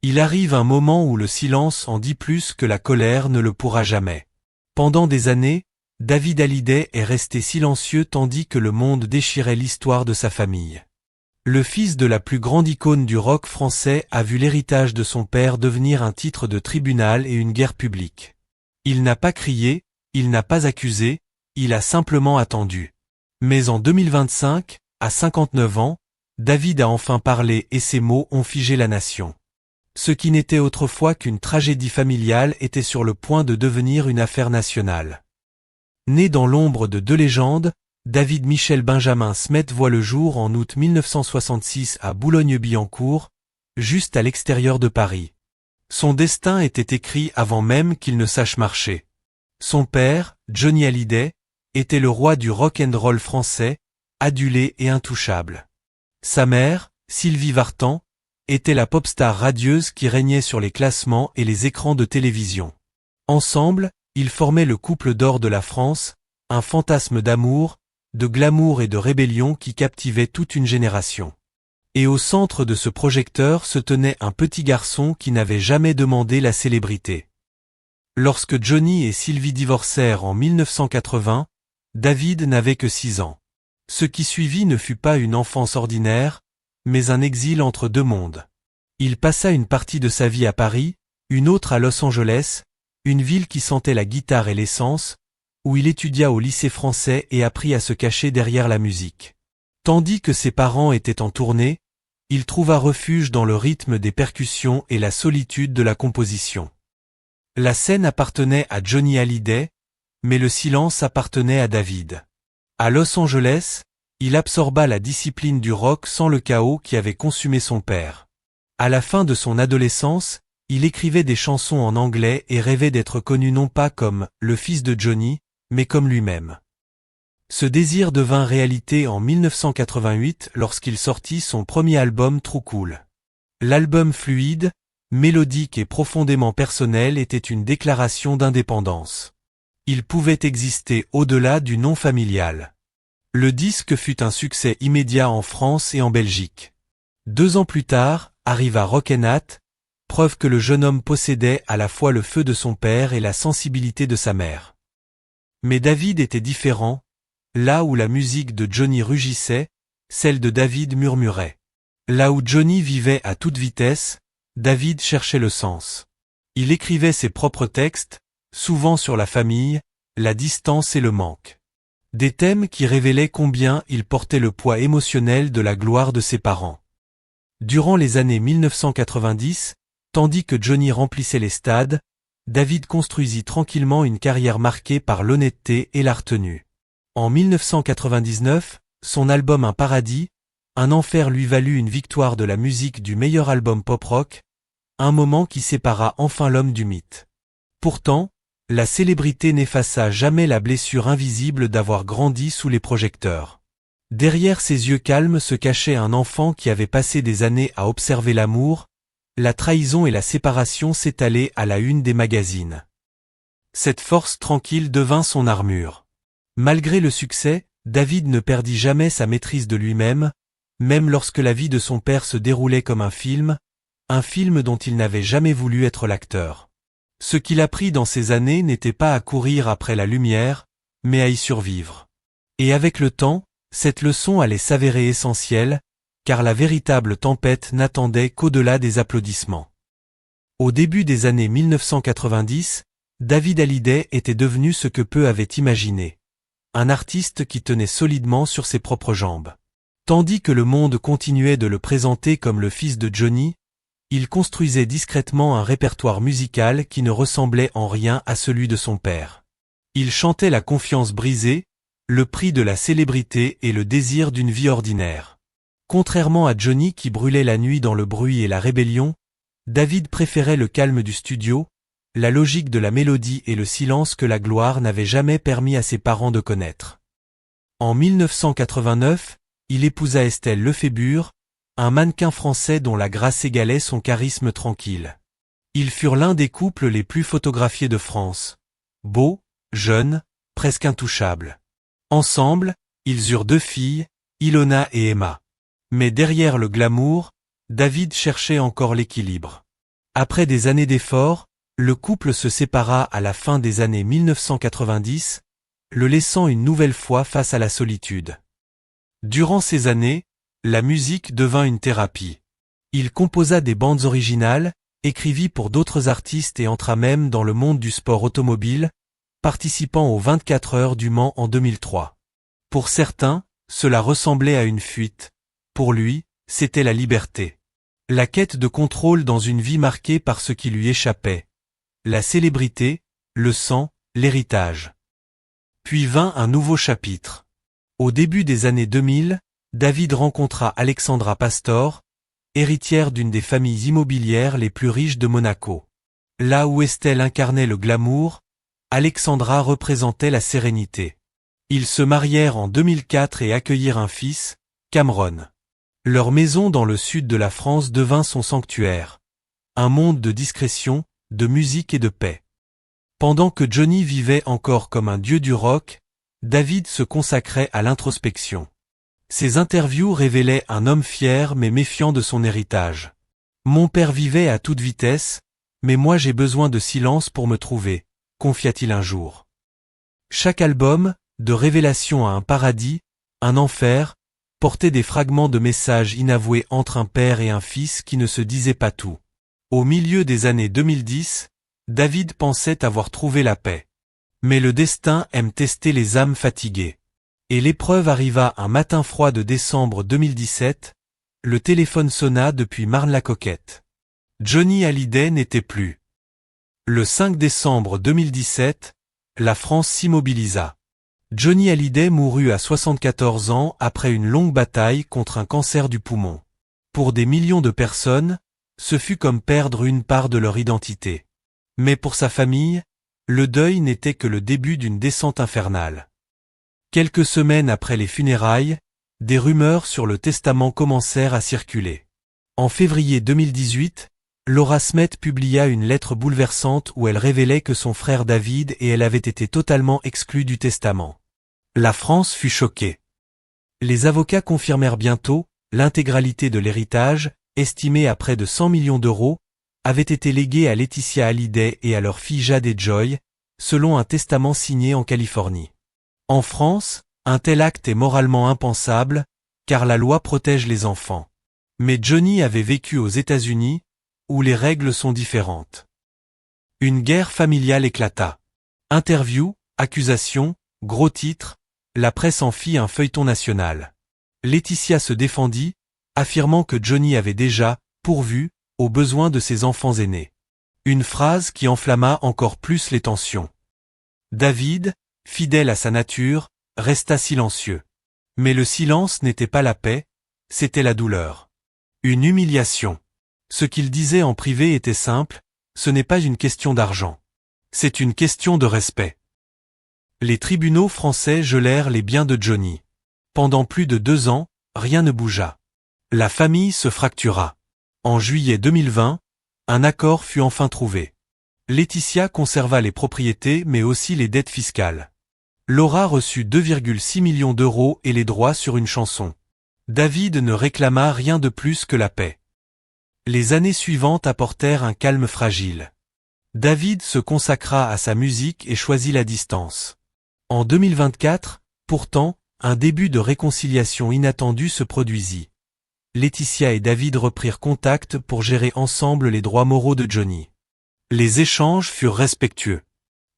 Il arrive un moment où le silence en dit plus que la colère ne le pourra jamais. Pendant des années, David Hallyday est resté silencieux tandis que le monde déchirait l'histoire de sa famille. Le fils de la plus grande icône du rock français a vu l'héritage de son père devenir un titre de tribunal et une guerre publique. Il n'a pas crié, il n'a pas accusé, il a simplement attendu. Mais en 2025, à 59 ans, David a enfin parlé et ses mots ont figé la nation. Ce qui n'était autrefois qu'une tragédie familiale était sur le point de devenir une affaire nationale. Né dans l'ombre de deux légendes, David Michel Benjamin Smet voit le jour en août 1966 à Boulogne-Billancourt, juste à l'extérieur de Paris. Son destin était écrit avant même qu'il ne sache marcher. Son père, Johnny Hallyday, était le roi du rock and roll français, adulé et intouchable. Sa mère, Sylvie Vartan, était la pop-star radieuse qui régnait sur les classements et les écrans de télévision. Ensemble, ils formaient le couple d'or de la France, un fantasme d'amour, de glamour et de rébellion qui captivait toute une génération. Et au centre de ce projecteur se tenait un petit garçon qui n'avait jamais demandé la célébrité. Lorsque Johnny et Sylvie divorcèrent en 1980, David n'avait que 6 ans. Ce qui suivit ne fut pas une enfance ordinaire, mais un exil entre deux mondes. Il passa une partie de sa vie à Paris, une autre à Los Angeles, une ville qui sentait la guitare et l'essence, où il étudia au lycée français et apprit à se cacher derrière la musique. Tandis que ses parents étaient en tournée, il trouva refuge dans le rythme des percussions et la solitude de la composition. La scène appartenait à Johnny Hallyday, mais le silence appartenait à David. À Los Angeles, il absorba la discipline du rock sans le chaos qui avait consumé son père. À la fin de son adolescence, il écrivait des chansons en anglais et rêvait d'être connu non pas comme le fils de Johnny, mais comme lui-même. Ce désir devint réalité en 1988 lorsqu'il sortit son premier album True Cool. L'album fluide, mélodique et profondément personnel était une déclaration d'indépendance. Il pouvait exister au-delà du nom familial. Le disque fut un succès immédiat en France et en Belgique. 2 ans plus tard, arriva Rockin' preuve que le jeune homme possédait à la fois le feu de son père et la sensibilité de sa mère. Mais David était différent, là où la musique de Johnny rugissait, celle de David murmurait. Là où Johnny vivait à toute vitesse, David cherchait le sens. Il écrivait ses propres textes, souvent sur la famille, la distance et le manque. Des thèmes qui révélaient combien il portait le poids émotionnel de la gloire de ses parents. Durant les années 1990, tandis que Johnny remplissait les stades, David construisit tranquillement une carrière marquée par l'honnêteté et la retenue. En 1999, son album Un paradis, un enfer lui valut une victoire de la musique du meilleur album pop-rock, un moment qui sépara enfin l'homme du mythe. Pourtant, la célébrité n'effaça jamais la blessure invisible d'avoir grandi sous les projecteurs. Derrière ses yeux calmes se cachait un enfant qui avait passé des années à observer l'amour, la trahison et la séparation s'étaler à la une des magazines. Cette force tranquille devint son armure. Malgré le succès, David ne perdit jamais sa maîtrise de lui-même, même lorsque la vie de son père se déroulait comme un film dont il n'avait jamais voulu être l'acteur. Ce qu'il apprit dans ces années n'était pas à courir après la lumière, mais à y survivre. Et avec le temps, cette leçon allait s'avérer essentielle, car la véritable tempête n'attendait qu'au-delà des applaudissements. Au début des années 1990, David Hallyday était devenu ce que peu avaient imaginé. Un artiste qui tenait solidement sur ses propres jambes. Tandis que le monde continuait de le présenter comme le fils de Johnny, il construisait discrètement un répertoire musical qui ne ressemblait en rien à celui de son père. Il chantait la confiance brisée, le prix de la célébrité et le désir d'une vie ordinaire. Contrairement à Johnny qui brûlait la nuit dans le bruit et la rébellion, David préférait le calme du studio, la logique de la mélodie et le silence que la gloire n'avait jamais permis à ses parents de connaître. En 1989, il épousa Estelle Lefébure, un mannequin français dont la grâce égalait son charisme tranquille. Ils furent l'un des couples les plus photographiés de France. Beaux, jeunes, presque intouchables. Ensemble, ils eurent 2 filles, Ilona et Emma. Mais derrière le glamour, David cherchait encore l'équilibre. Après des années d'efforts, le couple se sépara à la fin des années 1990, le laissant une nouvelle fois face à la solitude. Durant ces années, la musique devint une thérapie. Il composa des bandes originales, écrivit pour d'autres artistes et entra même dans le monde du sport automobile, participant aux 24 heures du Mans en 2003. Pour certains, cela ressemblait à une fuite. Pour lui, c'était la liberté. La quête de contrôle dans une vie marquée par ce qui lui échappait. La célébrité, le sang, l'héritage. Puis vint un nouveau chapitre. Au début des années 2000, David rencontra Alexandra Pastor, héritière d'une des familles immobilières les plus riches de Monaco. Là où Estelle incarnait le glamour, Alexandra représentait la sérénité. Ils se marièrent en 2004 et accueillirent un fils, Cameron. Leur maison dans le sud de la France devint son sanctuaire. Un monde de discrétion, de musique et de paix. Pendant que Johnny vivait encore comme un dieu du rock, David se consacrait à l'introspection. Ses interviews révélaient un homme fier mais méfiant de son héritage. Mon père vivait à toute vitesse, mais moi j'ai besoin de silence pour me trouver, confia-t-il un jour. Chaque album, de Révélation à un paradis, un enfer, portait des fragments de messages inavoués entre un père et un fils qui ne se disaient pas tout. Au milieu des années 2010, David pensait avoir trouvé la paix. Mais le destin aime tester les âmes fatiguées. Et l'épreuve arriva un matin froid de décembre 2017, le téléphone sonna depuis Marne-la-Coquette. Johnny Hallyday n'était plus. Le 5 décembre 2017, la France s'immobilisa. Johnny Hallyday mourut à 74 ans après une longue bataille contre un cancer du poumon. Pour des millions de personnes, ce fut comme perdre une part de leur identité. Mais pour sa famille, le deuil n'était que le début d'une descente infernale. Quelques semaines après les funérailles, des rumeurs sur le testament commencèrent à circuler. En février 2018, Laura Smet publia une lettre bouleversante où elle révélait que son frère David et elle avaient été totalement exclus du testament. La France fut choquée. Les avocats confirmèrent bientôt, l'intégralité de l'héritage, estimé à près de 100 millions d'euros, avait été léguée à Laetitia Hallyday et à leur fille Jade et Joy, selon un testament signé en Californie. En France, un tel acte est moralement impensable, car la loi protège les enfants. Mais Johnny avait vécu aux États-Unis, où les règles sont différentes. Une guerre familiale éclata. Interviews, accusations, gros titres, la presse en fit un feuilleton national. Laetitia se défendit, affirmant que Johnny avait déjà pourvu aux besoins de ses enfants aînés. Une phrase qui enflamma encore plus les tensions. David, fidèle à sa nature, resta silencieux. Mais le silence n'était pas la paix, c'était la douleur. Une humiliation. Ce qu'il disait en privé était simple, ce n'est pas une question d'argent. C'est une question de respect. Les tribunaux français gelèrent les biens de Johnny. Pendant plus de 2 ans, rien ne bougea. La famille se fractura. En juillet 2020, un accord fut enfin trouvé. Laetitia conserva les propriétés mais aussi les dettes fiscales. Laura reçut 2,6 millions d'euros et les droits sur une chanson. David ne réclama rien de plus que la paix. Les années suivantes apportèrent un calme fragile. David se consacra à sa musique et choisit la distance. En 2024, pourtant, un début de réconciliation inattendue se produisit. Laetitia et David reprirent contact pour gérer ensemble les droits moraux de Johnny. Les échanges furent respectueux.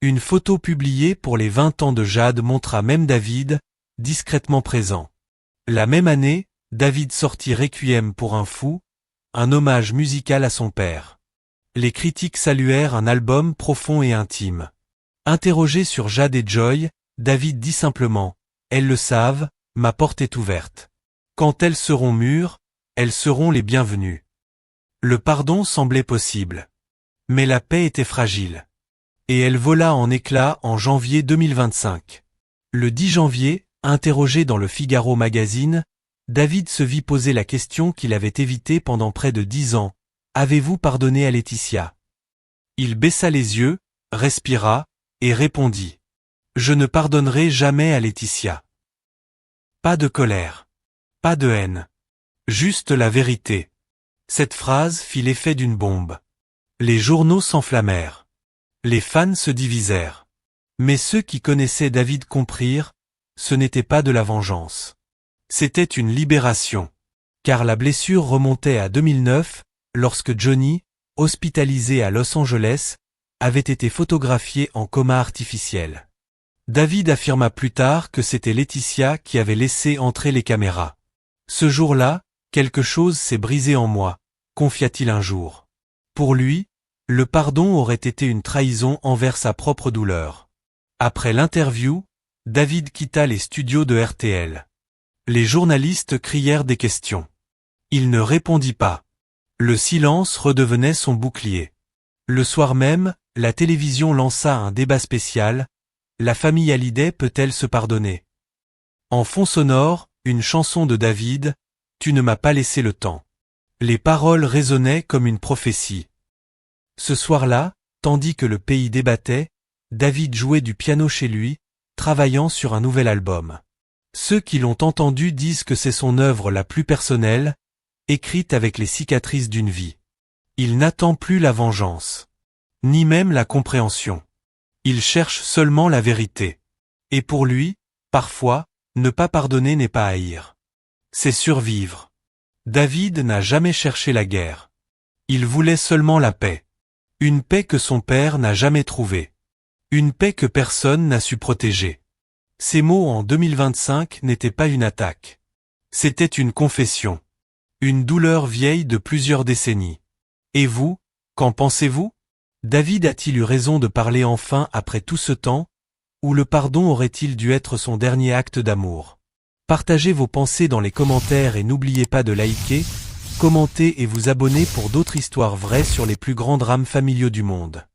Une photo publiée pour les 20 ans de Jade montra même David, discrètement présent. La même année, David sortit Requiem pour un fou, un hommage musical à son père. Les critiques saluèrent un album profond et intime. Interrogé sur Jade et Joy, David dit simplement « Elles le savent, ma porte est ouverte. Quand elles seront mûres, elles seront les bienvenues. » Le pardon semblait possible. Mais la paix était fragile. Et elle vola en éclats en janvier 2025. Le 10 janvier, interrogé dans le Figaro magazine, David se vit poser la question qu'il avait évitée pendant près de 10 ans. « Avez-vous pardonné à Laetitia ?» Il baissa les yeux, respira, et répondit « Je ne pardonnerai jamais à Laetitia. » Pas de colère. Pas de haine. Juste la vérité. Cette phrase fit l'effet d'une bombe. Les journaux s'enflammèrent. Les fans se divisèrent. Mais ceux qui connaissaient David comprirent, ce n'était pas de la vengeance. C'était une libération. Car la blessure remontait à 2009, lorsque Johnny, hospitalisé à Los Angeles, avait été photographié en coma artificiel. David affirma plus tard que c'était Laetitia qui avait laissé entrer les caméras. Ce jour-là, quelque chose s'est brisé en moi, confia-t-il un jour. Pour lui, le pardon aurait été une trahison envers sa propre douleur. Après l'interview, David quitta les studios de RTL. Les journalistes crièrent des questions. Il ne répondit pas. Le silence redevenait son bouclier. Le soir même, la télévision lança un débat spécial. La famille Hallyday peut-elle se pardonner? En fond sonore, une chanson de David, « Tu ne m'as pas laissé le temps ». Les paroles résonnaient comme une prophétie. Ce soir-là, tandis que le pays débattait, David jouait du piano chez lui, travaillant sur un nouvel album. Ceux qui l'ont entendu disent que c'est son œuvre la plus personnelle, écrite avec les cicatrices d'une vie. Il n'attend plus la vengeance, ni même la compréhension. Il cherche seulement la vérité. Et pour lui, parfois, ne pas pardonner n'est pas haïr. C'est survivre. David n'a jamais cherché la guerre. Il voulait seulement la paix. Une paix que son père n'a jamais trouvée. Une paix que personne n'a su protéger. Ces mots en 2025 n'étaient pas une attaque. C'était une confession. Une douleur vieille de plusieurs décennies. Et vous, qu'en pensez-vous? David a-t-il eu raison de parler enfin après tout ce temps, ou le pardon aurait-il dû être son dernier acte d'amour? Partagez vos pensées dans les commentaires et n'oubliez pas de liker, commenter et vous abonner pour d'autres histoires vraies sur les plus grands drames familiaux du monde.